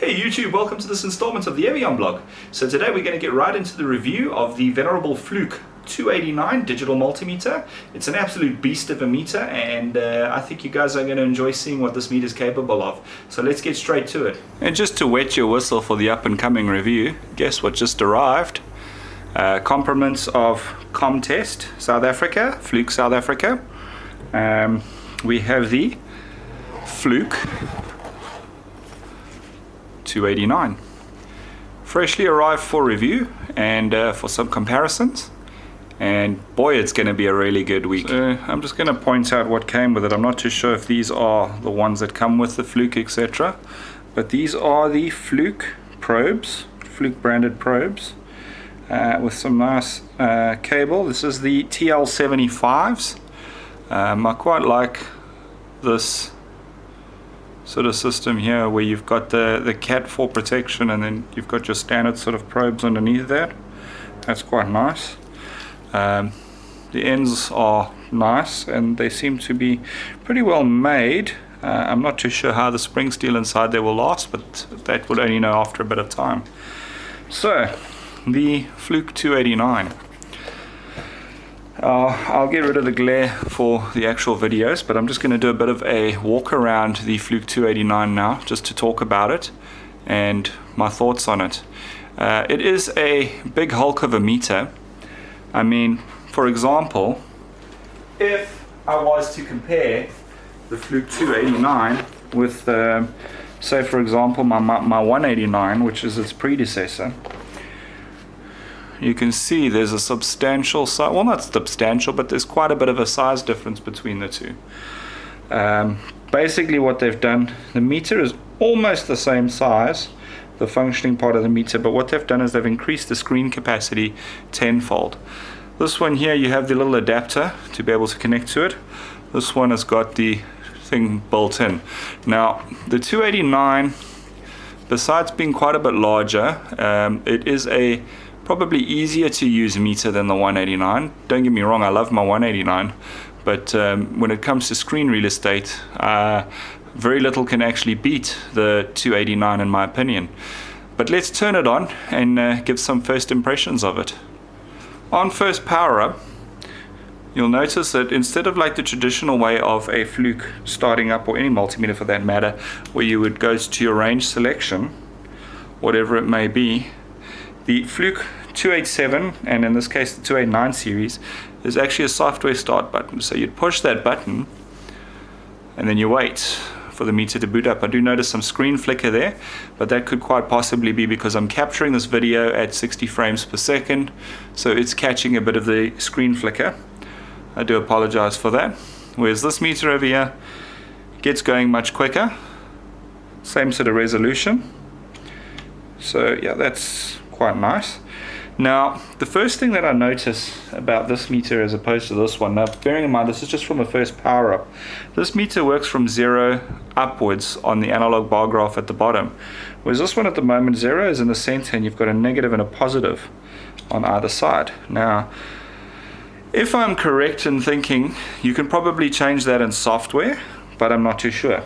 Hey YouTube, welcome to this installment of the Evian blog. So today we're going to get right into the review of the venerable Fluke 289 digital multimeter. It's an absolute beast of a meter, and I think you guys are going to enjoy seeing what this meter is capable of. So let's get straight to it. And just to wet your whistle for the up and coming review, guess what just arrived? Compliments of Comtest South Africa, Fluke South Africa. We have the Fluke 289, freshly arrived for review and for some comparisons, and boy, it's going to be a really good week. So I'm just going to point out what came with it. I'm not too sure if these are the ones that come with the Fluke, etc., but these are the Fluke probes, Fluke branded probes, with some nice cable. This is the TL75s. I quite like this sort of system here where you've got the Cat 4 protection and then you've got your standard sort of probes underneath that. That's quite nice. The ends are nice and they seem to be pretty well made. I'm not too sure how the spring steel inside there will last, but that will only know after a bit of time. So the Fluke 289. I'll get rid of the glare for the actual videos, but I'm just going to do a bit of a walk around the Fluke 289 now, just to talk about it and my thoughts on it. It is a big hulk of a meter. I mean, for example, if I was to compare the Fluke 289 with, say for example, my 189, which is its predecessor, you can see there's a substantial size, well not substantial, but there's quite a bit of a size difference between the two. Basically what they've done, the meter is almost the same size, the functioning part of the meter, but what they've done is they've increased the screen capacity tenfold. This one here, you have the little adapter to be able to connect to it. This one has got the thing built in. Now the 289, besides being quite a bit larger, it is a probably easier to use meter than the 189. Don't get me wrong, I love my 189, but when it comes to screen real estate, very little can actually beat the 289 in my opinion. But let's turn it on and give some first impressions of it. On first power up, you'll notice that instead of like the traditional way of a Fluke starting up, or any multimeter for that matter, where you would go to your range selection, whatever it may be, the Fluke 287, and in this case the 289 series, is actually a software start button. So you'd push that button and then you wait for the meter to boot up. I do notice some screen flicker there, but that could quite possibly be because I'm capturing this video at 60 frames per second, so it's catching a bit of the screen flicker. I do apologize for that. Whereas this meter over here gets going much quicker, same sort of resolution. So yeah, that's quite nice. Now the first thing that I notice about this meter as opposed to this one, now bearing in mind this is just from a first power up, this meter works from 0 upwards on the analog bar graph at the bottom, whereas this one at the moment, 0 is in the center and you've got a negative and a positive on either side. Now if I'm correct in thinking, you can probably change that in software, but I'm not too sure.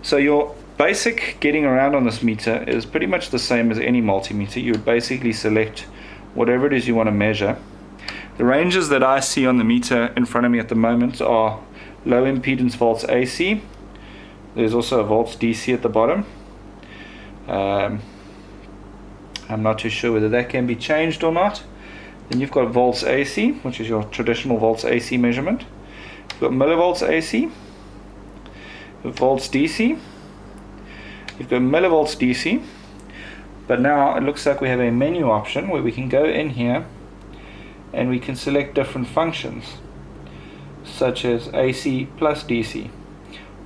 So your basic getting around on this meter is pretty much the same as any multimeter. You would basically select whatever it is you want to measure. The ranges that I see on the meter in front of me at the moment are low impedance volts AC. There's also a volts DC at the bottom. I'm not too sure whether that can be changed or not. Then you've got volts AC, which is your traditional volts AC measurement. You've got millivolts AC, volts DC, you've got millivolts DC, but now it looks like we have a menu option where we can go in here and we can select different functions, such as AC plus DC,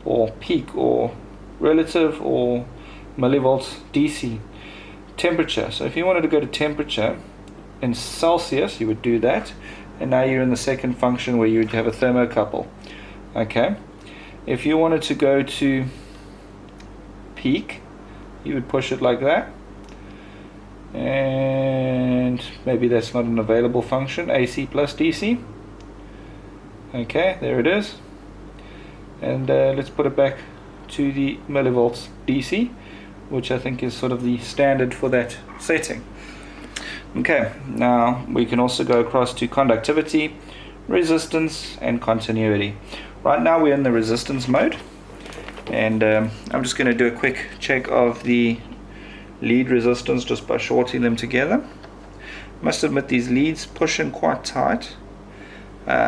or peak, or relative, or millivolts DC. Temperature, so if you wanted to go to temperature in Celsius, you would do that, and now you're in the second function where you would have a thermocouple. Okay, if you wanted to go to peak, you would push it like that, and maybe that's not an available function, AC plus DC. Okay, there it is, and let's put it back to the millivolts DC. which I think is sort of the standard for that setting. Okay, now we can also go across to conductivity, resistance, and continuity. Right now we're in the resistance mode, and I'm just going to do a quick check of the lead resistance just by shorting them together. Must admit these leads push in quite tight,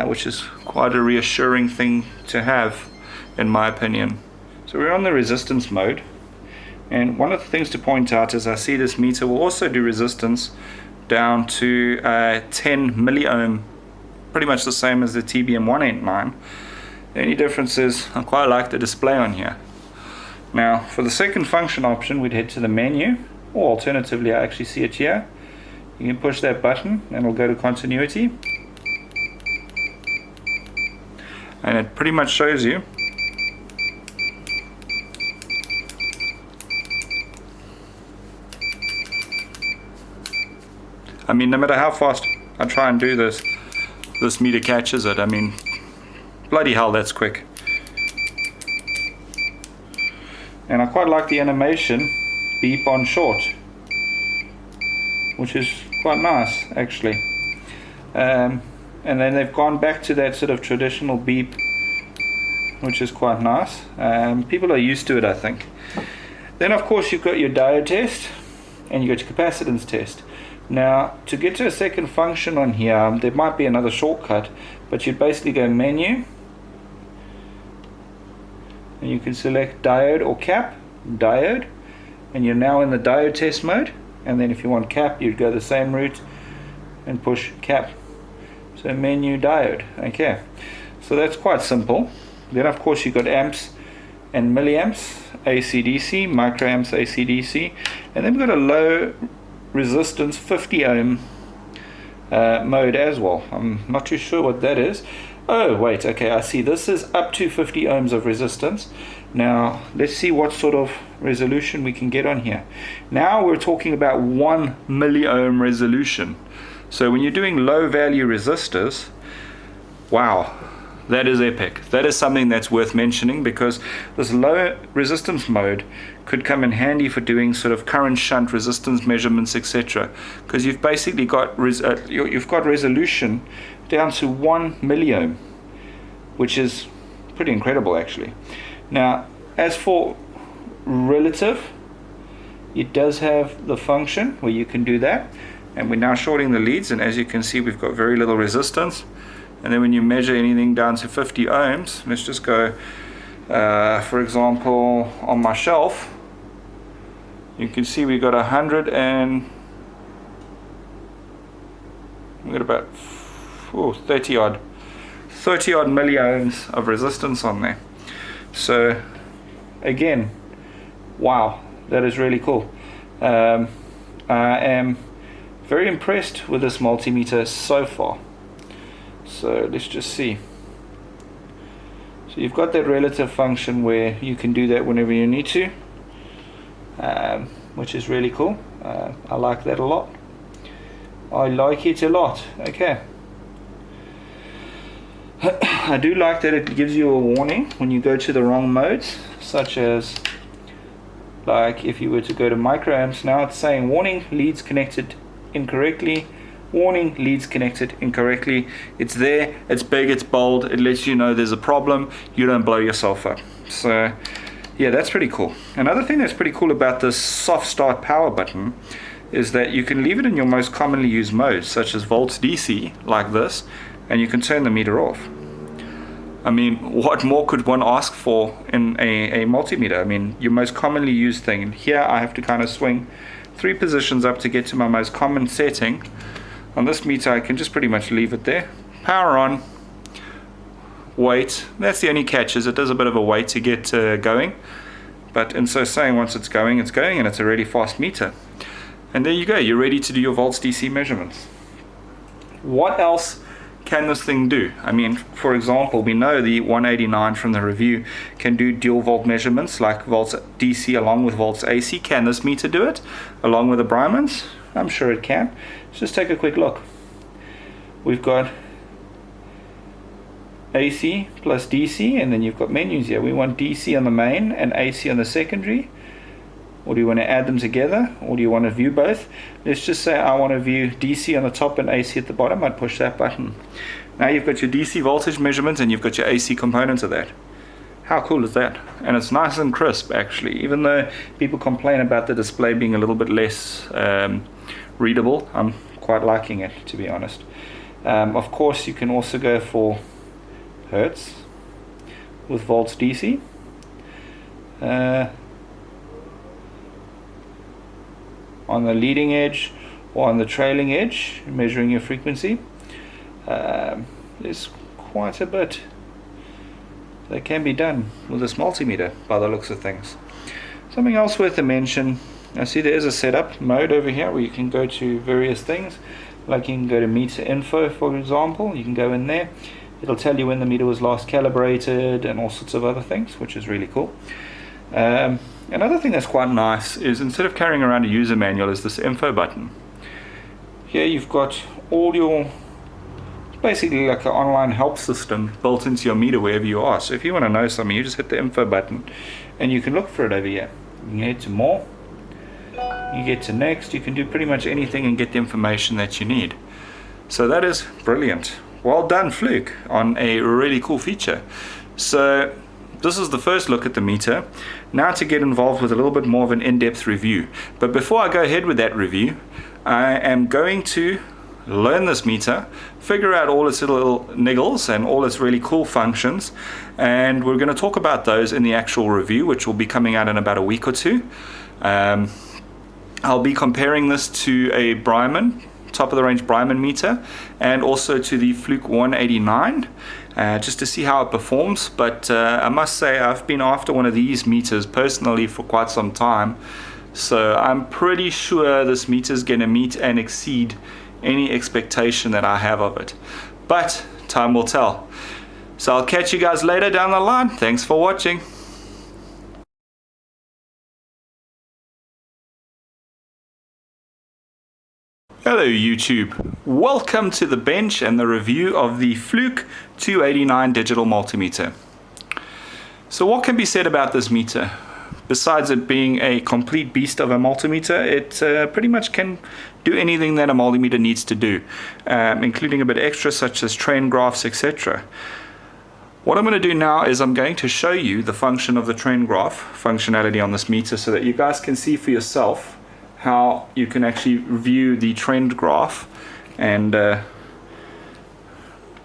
which is quite a reassuring thing to have, in my opinion. So we're on the resistance mode, and one of the things to point out is I see this meter will also do resistance down to 10 milliohm, pretty much the same as the TBM 189. The only difference is I quite like the display on here. Now for the second function option, we'd head to the menu, or alternatively I actually see it here. You can push that button and it'll go to continuity, and it pretty much shows you I mean, no matter how fast I try and do this, this meter catches it. I mean, bloody hell, that's quick. And I quite like the animation beep on short, which is quite nice actually. And then they've gone back to that sort of traditional beep, which is quite nice. People are used to it, I think. Then of course you've got your diode test and you've got your capacitance test. Now to get to a second function on here, there might be another shortcut, but you'd basically go menu and you can select diode or cap, diode, and you're now in the diode test mode. And then if you want cap, you'd go the same route and push cap. So menu diode. Okay, so that's quite simple. Then of course you've got amps and milliamps, AC/DC, microamps, AC/DC, and then we've got a low resistance 50 ohm mode as well. I'm not too sure what that is. Oh wait, okay, I see this is up to 50 ohms of resistance. Now let's see what sort of resolution we can get on here. Now we're talking about 1 milliohm resolution. So when you're doing low value resistors, wow, that is epic. That is something that's worth mentioning, because this low resistance mode could come in handy for doing sort of current shunt resistance measurements, etc. Because you've basically got you've got resolution down to 1 milliohm, which is pretty incredible actually. Now as for relative, it does have the function where you can do that, and we're now shorting the leads, and as you can see we've got very little resistance. And then when you measure anything down to 50 ohms, let's just go, for example, on my shelf, you can see we got 100 and we got about 30 odd milliohms of resistance on there. So again, wow, that is really cool. I am very impressed with this multimeter so far. So let's just see. So you've got that relative function where you can do that whenever you need to, which is really cool. I like that a lot. I like it a lot. Okay. I do like that it gives you a warning when you go to the wrong modes, such as like if you were to go to microamps, now it's saying warning, leads connected incorrectly. Warning, leads connected incorrectly. It's there, it's big, it's bold, it lets you know there's a problem, you don't blow yourself up. So yeah, that's pretty cool. Another thing that's pretty cool about this soft start power button is that you can leave it in your most commonly used modes, such as volts DC, like this, and you can turn the meter off. I mean, what more could one ask for in a multimeter? I mean, your most commonly used thing. Here I have to kind of swing 3 positions up to get to my most common setting. On this meter I can just pretty much leave it there. Power on, wait. That's the only catch, is it does a bit of a wait to get going. But in so saying, once it's going, and it's a really fast meter. And there you go, you're ready to do your volts DC measurements. What else can this thing do? I mean, for example, we know the 189 from the review can do dual volt measurements like volts DC along with volts AC. Can this meter do it along with the Brymans? I'm sure it can. Let's just take a quick look. We've got AC plus DC, and then you've got menus here. We want DC on the main and AC on the secondary. or do you want to add them together, or do you want to view both? Let's just say I want to view DC on the top and AC at the bottom. I'd push that button. Now you've got your DC voltage measurement and you've got your AC component of that. How cool is that? And it's nice and crisp actually, even though people complain about the display being a little bit less readable. I'm quite liking it, to be honest. Of course you can also go for hertz with volts DC. On the leading edge or on the trailing edge, measuring your frequency. There's quite a bit that can be done with this multimeter by the looks of things. Something else worth a mention, I see there is a setup mode over here where you can go to various things, like you can go to meter info, for example. You can go in there, it'll tell you when the meter was last calibrated and all sorts of other things, which is really cool. Another thing that's quite nice is, instead of carrying around a user manual, is this info button. Here you've got all your, basically like an online help system built into your meter wherever you are. So if you want to know something, you just hit the info button and you can look for it over here. You can head to more, you get to next, you can do pretty much anything and get the information that you need. So that is brilliant. Well done, Fluke, on a really cool feature. So this is the first look at the meter. Now to get involved with a little bit more of an in-depth review. But before I go ahead with that review, I am going to learn this meter, figure out all its little niggles and all its really cool functions, and we're going to talk about those in the actual review, which will be coming out in about a week or two. I'll be comparing this to a Bryman, top of the range Bryman meter, and also to the Fluke 189. Just to see how it performs. But I must say I've been after one of these meters personally for quite some time, so I'm pretty sure this meter is going to meet and exceed any expectation that I have of it, but time will tell. So I'll catch you guys later down the line. Thanks for watching. Hello YouTube, welcome to the bench and the review of the Fluke 289 digital multimeter. So what can be said about this meter? Besides it being a complete beast of a multimeter, it pretty much can do anything that a multimeter needs to do, including a bit extra such as trend graphs, etc. What I'm going to do now is I'm going to show you the function of the trend graph functionality on this meter so that you guys can see for yourself how you can actually view the trend graph and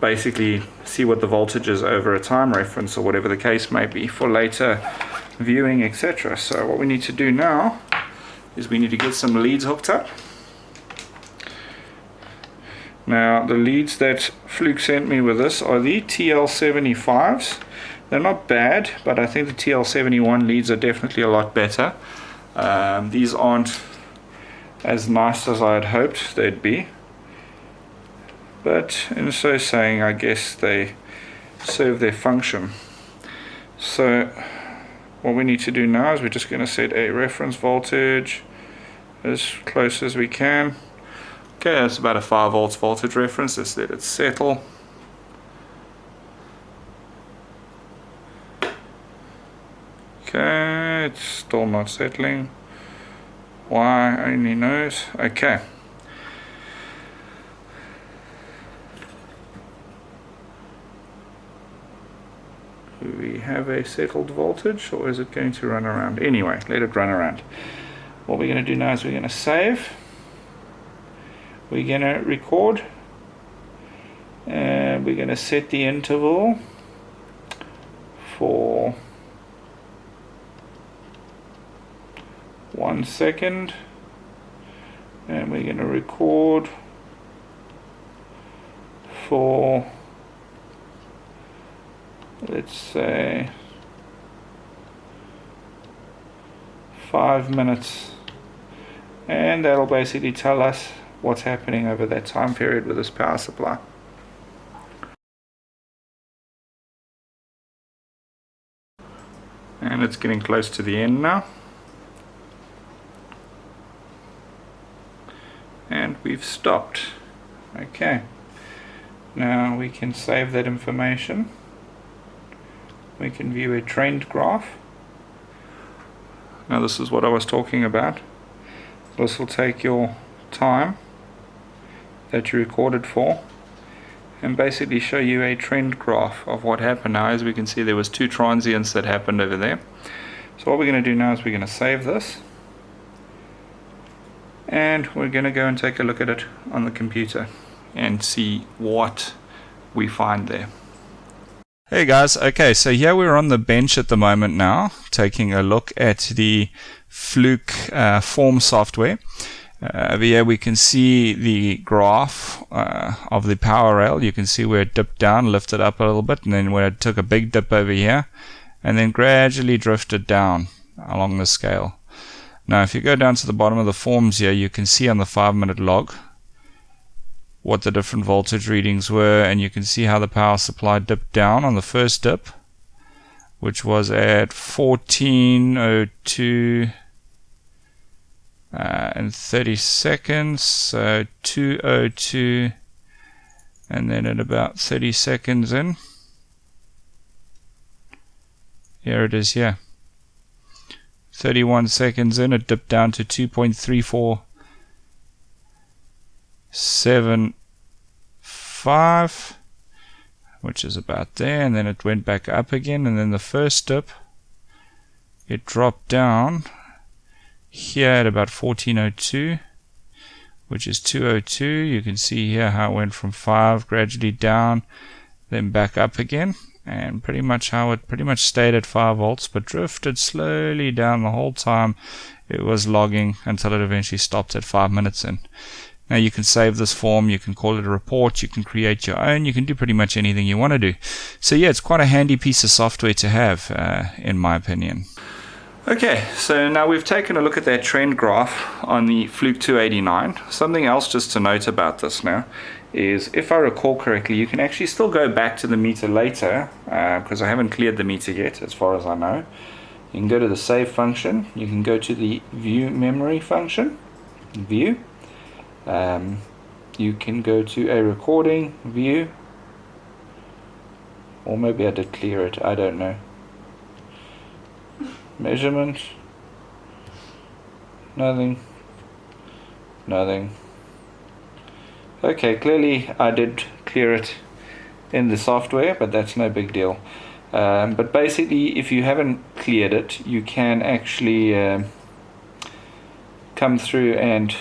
basically see what the voltage is over a time reference or whatever the case may be for later viewing, etc. So what we need to do now is we need to get some leads hooked up. Now the leads that Fluke sent me with this are the TL75s. They're not bad, but I think the TL71 leads are definitely a lot better. These aren't as nice as I had hoped they'd be, but in so saying I guess they serve their function. So what we need to do now is we're just going to set a reference voltage as close as we can. Okay, that's about a 5 volts voltage reference. Let's let it settle. Okay, it's still not settling. Why, only knows. Okay. Do we have a settled voltage, or is it going to run around? Anyway, let it run around. What we're going to do now is we're going to save. We're going to record. And we're going to set the interval for 1 second, and we're going to record for, let's say, 5 minutes, and that'll basically tell us what's happening over that time period with this power supply. And it's getting close to the end now. And we've stopped. Okay, now we can save that information. We can view a trend graph. Now this is what I was talking about. This will take your time that you recorded for and basically show you a trend graph of what happened. Now as we can see, there was 2 transients that happened over there. So what we're going to do now is we're going to save this, and we're going to go and take a look at it on the computer and see what we find there. Hey guys, okay, so here we're on the bench at the moment now, taking a look at the Fluke form software. Over here we can see the graph of the power rail. You can see where it dipped down, lifted up a little bit, and then where it took a big dip over here, and then gradually drifted down along the scale. Now if you go down to the bottom of the forms here, you can see on the 5-minute log what the different voltage readings were, and you can see how the power supply dipped down on the first dip, which was at 1402 and 30 seconds, so 202, and then at about 30 seconds in, here it is here, 31 seconds in, it dipped down to 2.3475, which is about there, and then it went back up again, and then the first dip, it dropped down here at about 1402, which is 202. You can see here how it went from 5 gradually down, then back up again, and pretty much how it pretty much stayed at 5 volts but drifted slowly down the whole time it was logging until it eventually stopped at 5 minutes in. Now you can save this form, you can call it a report, you can create your own, you can do pretty much anything you want to do. So yeah, it's quite a handy piece of software to have, in my opinion. Okay, so now we've taken a look at that trend graph on the Fluke 289. Something else just to note about this now is, if I recall correctly, you can actually still go back to the meter later, because I haven't cleared the meter yet as far as I know. You can go to the save function, you can go to the view memory function, view. You can go to a recording view, or maybe I did clear it, I don't know. Measurement, nothing, nothing. Okay, clearly I did clear it in the software, but that's no big deal. But basically, if you haven't cleared it, you can actually come through and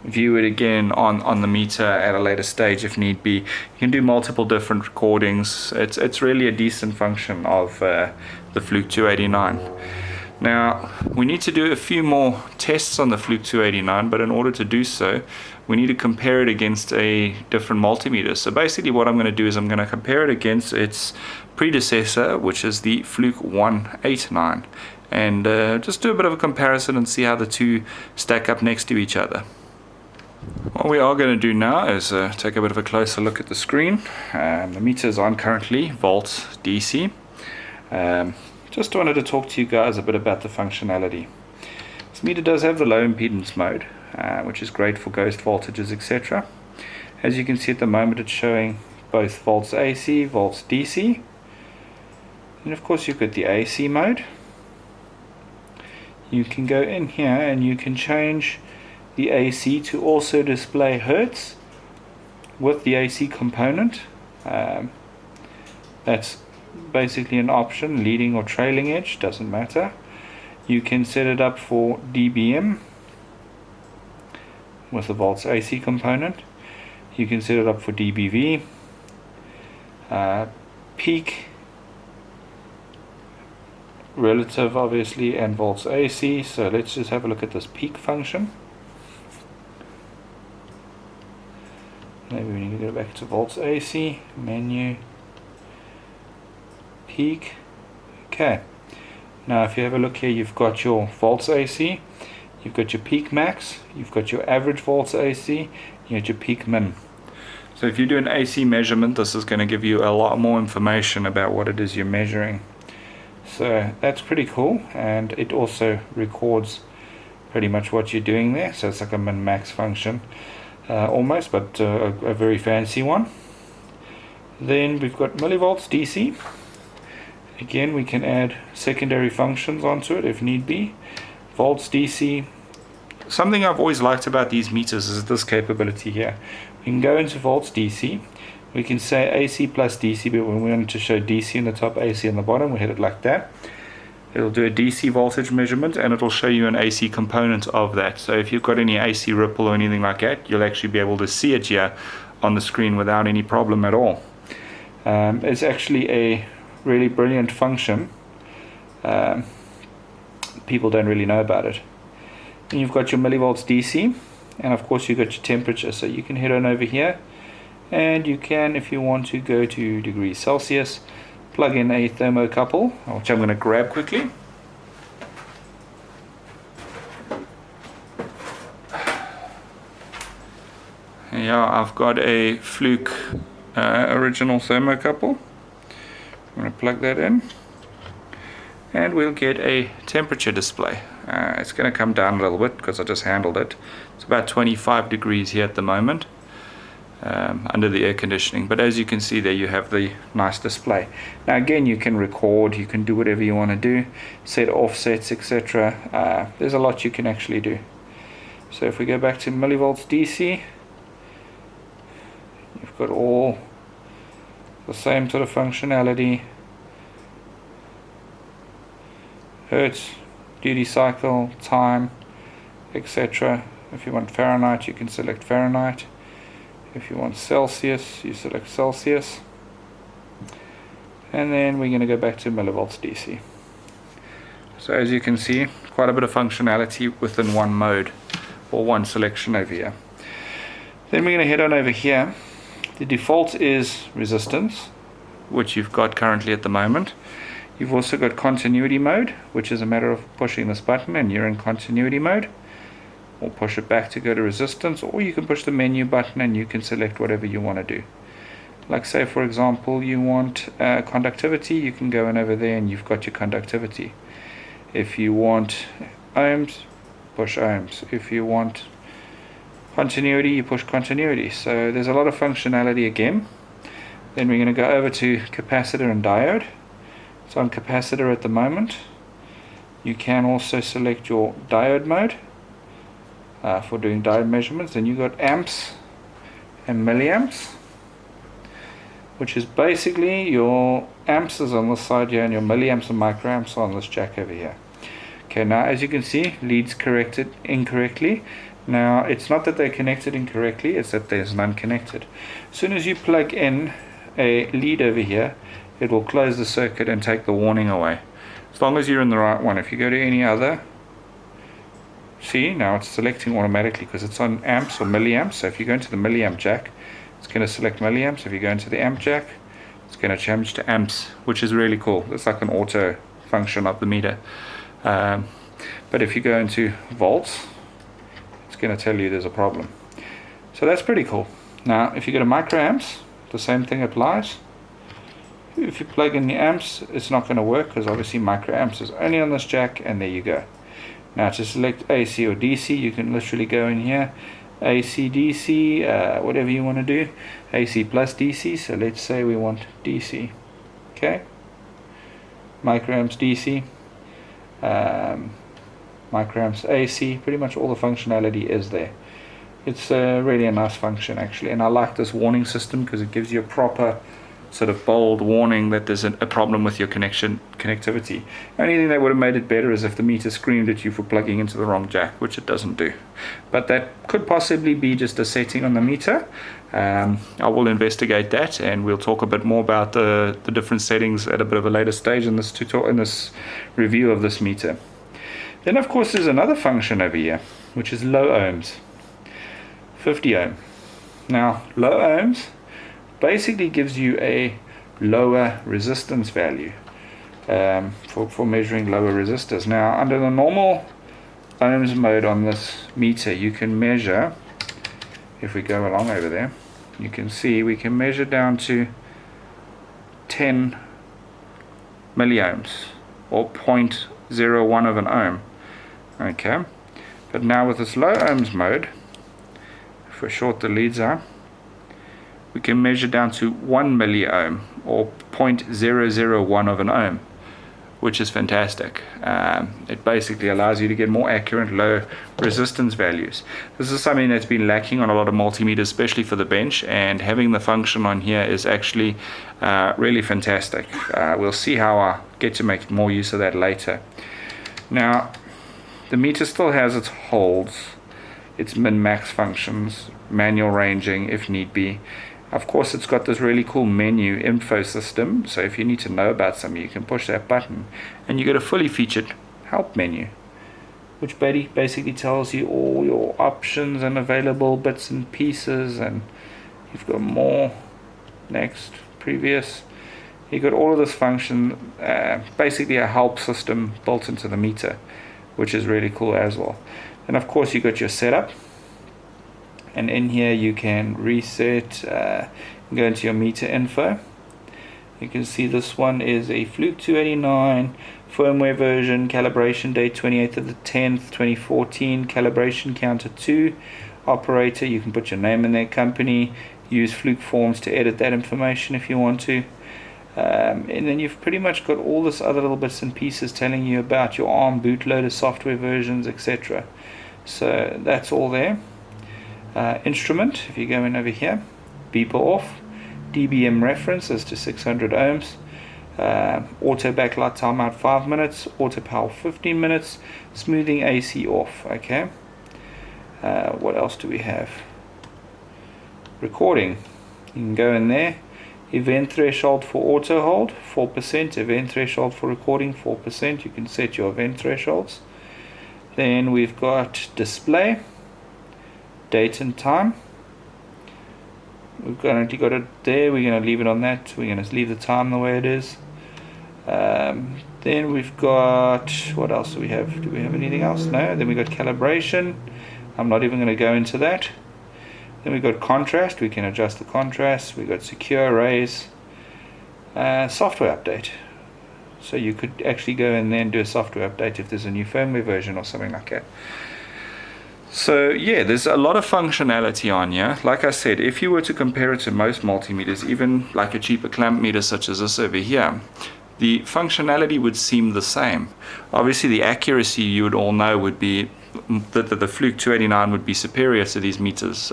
view it again on the meter at a later stage if need be. You can do multiple different recordings. It's really a decent function of the Fluke 289. Now we need to do a few more tests on the Fluke 289, but in order to do so we need to compare it against a different multimeter. So basically what I'm going to do is I'm going to compare it against its predecessor, which is the Fluke 189, and just do a bit of a comparison and see how the two stack up next to each other. What we are going to do now is take a bit of a closer look at the screen. The meter is on currently, volts DC. Just wanted to talk to you guys a bit about the functionality. This meter does have the low impedance mode, which is great for ghost voltages, etc. As you can see at the moment, it's showing both volts AC, volts DC, and of course you've got the AC mode. You can go in here and you can change the AC to also display hertz with the AC component. That's basically an option, leading or trailing edge, doesn't matter. You can set it up for dBm with the volts AC component. You can set it up for dBV, peak, relative obviously, and volts AC. So let's just have a look at this peak function. Maybe we need to go back to volts AC, menu, peak. Okay, now if you have a look here, you've got your volts AC, you've got your peak max, you've got your average volts AC, you got your peak min. So if you do an AC measurement, this is going to give you a lot more information about what it is you're measuring. So that's pretty cool, and it also records pretty much what you're doing there. So it's like a min max function. Almost, but a very fancy one. Then we've got millivolts DC, Again, we can add secondary functions onto it if need be. Volts DC. Something I've always liked about these meters is this capability here. We can go into volts DC. We can say AC plus DC, but when we want to show DC in the top, AC in the bottom, we hit it like that. It'll do a DC voltage measurement and it'll show you an AC component of that. So if you've got any AC ripple or anything like that, you'll actually be able to see it here on the screen without any problem at all. It's actually a really brilliant function. People don't really know about it. And you've got your millivolts DC, and of course you've got your temperature. So you can head on over here, and you can, if you want to, go to degrees Celsius, plug in a thermocouple, which I'm going to grab quickly. Yeah, I've got a Fluke original thermocouple. I'm going to plug that in, and we'll get a temperature display. It's going to come down a little bit because I just handled it. It's about 25 degrees here at the moment, under the air conditioning, but as you can see there, you have the nice display. Now again, you can record, you can do whatever you want to do, set offsets, etc. There's a lot you can actually do. So if we go back to millivolts DC, you've got all the same sort of functionality. Hertz, duty cycle, time, etc. If you want Fahrenheit, you can select Fahrenheit. If you want Celsius, you select Celsius. And then we're going to go back to millivolts DC. So as you can see, quite a bit of functionality within one mode, or one selection over here. Then we're going to head on over here. The default is resistance, which you've got currently at the moment. You've also got continuity mode, which is a matter of pushing this button and you're in continuity mode. Or push it back to go to resistance, or you can push the menu button and you can select whatever you want to do. Like say for example you want conductivity, you can go in over there and you've got your conductivity. If you want ohms, push ohms. If you want continuity, you push continuity. So there's a lot of functionality again. Then we're going to go over to capacitor and diode. It's on capacitor at the moment. You can also select your diode mode for doing diode measurements. Then you've got amps and milliamps, which is basically your amps is on this side here and your milliamps and microamps are on this jack over here. Okay, now as you can see, leads connected incorrectly. Now it's not that they're connected incorrectly, it's that there's none connected. As soon as you plug in a lead over here, it will close the circuit and take the warning away, as long as you're in the right one. If you go to any other, see, now it's selecting automatically because it's on amps or milliamps. So if you go into the milliamp jack, it's going to select milliamps. If you go into the amp jack, it's going to change to amps, which is really cool. It's like an auto function of the meter. But if you go into volts, it's going to tell you there's a problem. So that's pretty cool. Now if you go to microamps, the same thing applies. If you plug in the amps, it's not going to work because obviously microamps is only on this jack, and there you go. Now to select AC or DC, you can literally go in here, AC, DC, whatever you want to do, AC plus DC. So let's say we want DC. Okay, microamps DC, microamps AC, pretty much all the functionality is there. It's really a nice function actually, and I like this warning system because it gives you a proper sort of bold warning that there's a problem with your connectivity. The only thing that would have made it better is if the meter screamed at you for plugging into the wrong jack, which it doesn't do. But that could possibly be just a setting on the meter. I will investigate that, and we'll talk a bit more about the different settings at a bit of a later stage in this tutorial, in this review of this meter. Then of course there's another function over here, which is low ohms, 50 ohm. Now low ohms basically gives you a lower resistance value for measuring lower resistors. Now under the normal ohms mode on this meter, you can measure, if we go along over there, you can see we can measure down to 10 milliohms or 0.01 of an ohm. Okay, but now with this low ohms mode, if we short the leads out, we can measure down to 1 milliohm or 0.001 of an ohm. which is fantastic. It basically allows you to get more accurate low resistance values. This is something that's been lacking on a lot of multimeters, especially for the bench, and having the function on here is actually really fantastic. We'll see how I get to make more use of that later. Now, the meter still has its holds, its min-max functions, manual ranging if need be. Of course, it's got this really cool menu info system, so if you need to know about something, you can push that button and you get a fully featured help menu, which basically tells you all your options and available bits and pieces, and you've got more, next, previous. You've got all of this function, basically a help system built into the meter, which is really cool as well. And of course, you got your setup. And in here you can reset, go into your meter info. You can see this one is a Fluke 289 firmware version, calibration date 28th of the 10th 2014, calibration counter 2, operator. You can put your name in there, company, use Fluke forms to edit that information if you want to. And then you've pretty much got all this other little bits and pieces telling you about your ARM bootloader software versions, etc. So that's all there. Instrument, if you go in over here, beeper off, dBm reference as to 600 ohms, auto backlight timeout 5 minutes, auto power 15 minutes, smoothing AC off. Okay, what else do we have? Recording, you can go in there, event threshold for auto hold 4%, event threshold for recording 4%. You can set your event thresholds. Then we've got display, date and time. We've currently got it there. We're going to leave it on that. We're going to leave the time the way it is. Then we've got, what else do we have? Do we have anything else? No. Then we've got calibration. I'm not even going to go into that. Then we've got contrast. We can adjust the contrast. We've got secure arrays. Software update. So you could actually go in there and do a software update if there's a new firmware version or something like that. So yeah, there's a lot of functionality on here. Like I said, if you were to compare it to most multimeters, even like a cheaper clamp meter such as this over here, the functionality would seem the same. Obviously the accuracy, you would all know, would be that the Fluke 289 would be superior to these meters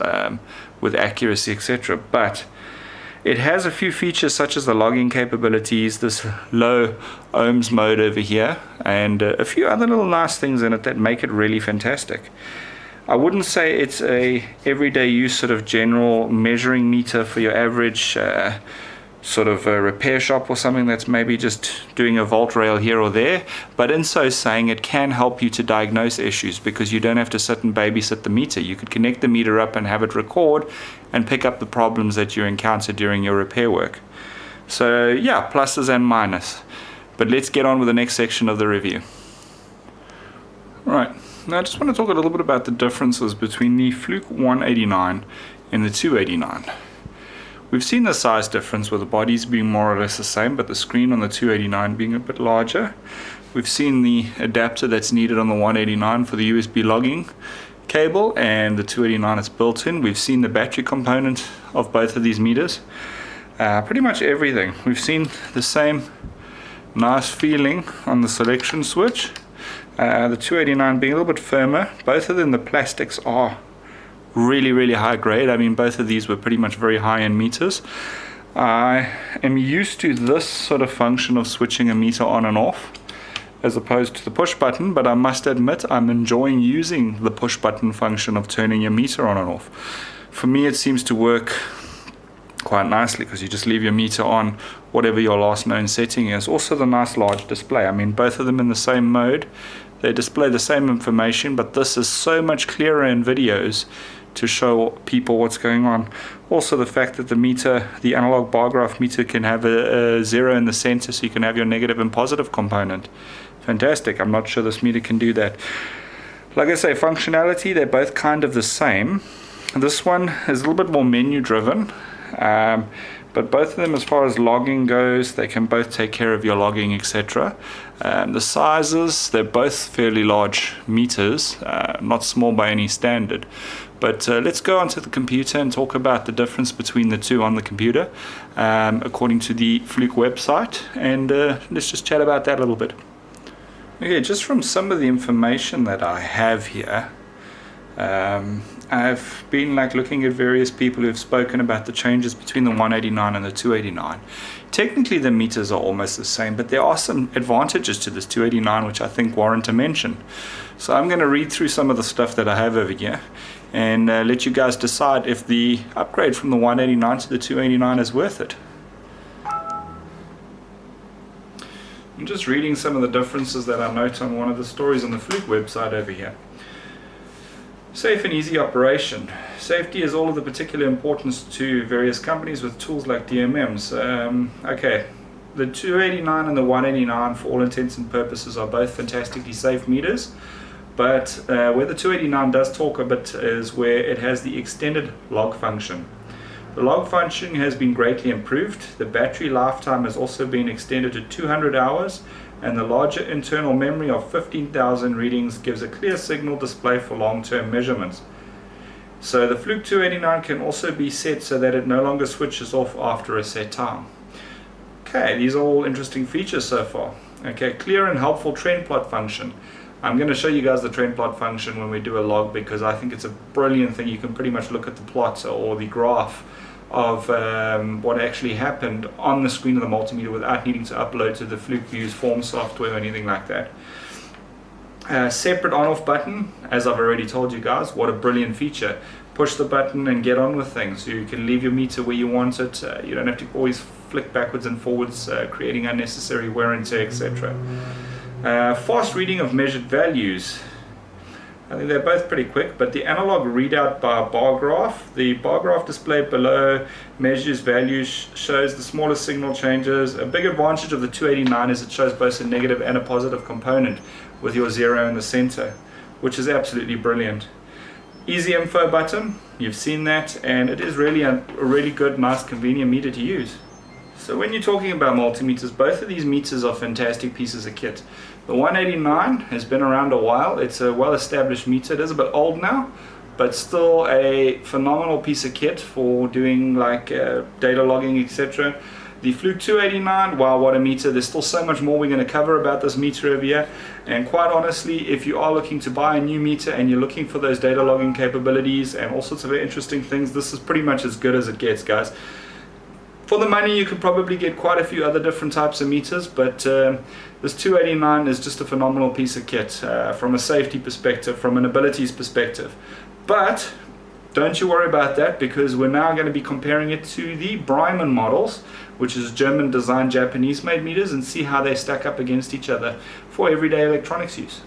with accuracy, etc. But it has a few features such as the logging capabilities, this low ohms mode over here, and a few other little nice things in it that make it really fantastic. I wouldn't say it's a everyday use sort of general measuring meter for your average sort of a repair shop or something that's maybe just doing a volt rail here or there, but in so saying it can help you to diagnose issues because you don't have to sit and babysit the meter. You could connect the meter up and have it record and pick up the problems that you encounter during your repair work. So yeah, pluses and minuses. But let's get on with the next section of the review. Right. Now I just want to talk a little bit about the differences between the Fluke 189 and the 289. We've seen the size difference with the bodies being more or less the same, but the screen on the 289 being a bit larger. We've seen the adapter that's needed on the 189 for the USB logging cable, and the 289 is built in. We've seen the battery component of both of these meters. Pretty much everything. We've seen the same nice feeling on the selection switch. The 289 being a little bit firmer. Both of them, the plastics are really high grade. I mean, both of these were pretty much very high end meters. I am used to this sort of function of switching a meter on and off as opposed to the push button, but I must admit I'm enjoying using the push button function of turning your meter on and off. For me it seems to work quite nicely because you just leave your meter on whatever your last known setting is. Also the nice large display. I mean, both of them in the same mode. They display the same information, but this is so much clearer in videos to show people what's going on. Also the fact that the meter, the analog bar graph meter, can have a 0 in the center, so you can have your negative and positive component. Fantastic. I'm not sure this meter can do that. Like I say, functionality, they're both kind of the same. This one is a little bit more menu driven, but both of them, as far as logging goes, they can both take care of your logging, etc. The sizes, they're both fairly large meters, not small by any standard. But let's go onto the computer and talk about the difference between the two on the computer according to the Fluke website, and let's just chat about that a little bit. Okay, just from some of the information that I have here, I've been looking at various people who have spoken about the changes between the 189 and the 289. Technically the meters are almost the same, but there are some advantages to this 289 which I think warrant a mention. So I'm going to read through some of the stuff that I have over here and let you guys decide if the upgrade from the 189 to the 289 is worth it. I'm just reading some of the differences that I note on one of the stories on the Fluke website over here. Safe and easy operation. Safety is all of the particular importance to various companies with tools like DMMs. Okay, the 289 and the 189 for all intents and purposes are both fantastically safe meters, but where the 289 does talk a bit is where it has the extended log function. The log function has been greatly improved. The battery lifetime has also been extended to 200 hours, and the larger internal memory of 15,000 readings gives a clear signal display for long-term measurements. So the Fluke 289 can also be set so that it no longer switches off after a set time. Okay, these are all interesting features so far. Okay, clear and helpful trend plot function. I'm going to show you guys the trend plot function when we do a log, because I think it's a brilliant thing. You can pretty much look at the plot or the graph of what actually happened on the screen of the multimeter without needing to upload to the Fluke Views form software or anything like that. Separate on-off button, as I've already told you guys, what a brilliant feature. Push the button and get on with things. You can leave your meter where you want it. You don't have to always flick backwards and forwards, creating unnecessary wear and tear, etc. Fast reading of measured values. I think they're both pretty quick, but the analog readout by bar graph, the bar graph displayed below measures values, shows the smallest signal changes. A big advantage of the 289 is it shows both a negative and a positive component with your 0 in the center, which is absolutely brilliant. Easy info button, you've seen that, and it is really a really good, nice, convenient meter to use. So when you're talking about multimeters, both of these meters are fantastic pieces of kit. The 189 has been around a while. It's a well-established meter. It is a bit old now, but still a phenomenal piece of kit for doing data logging, etc. The Fluke 289, wow, what a meter. There's still so much more we're going to cover about this meter over here. And quite honestly, if you are looking to buy a new meter and you're looking for those data logging capabilities and all sorts of interesting things, this is pretty much as good as it gets, guys. For the money, you could probably get quite a few other different types of meters, but this 289 is just a phenomenal piece of kit from a safety perspective, from an abilities perspective. But don't you worry about that, because we're now going to be comparing it to the Breimann models, which is German designed, Japanese made meters, and see how they stack up against each other for everyday electronics use.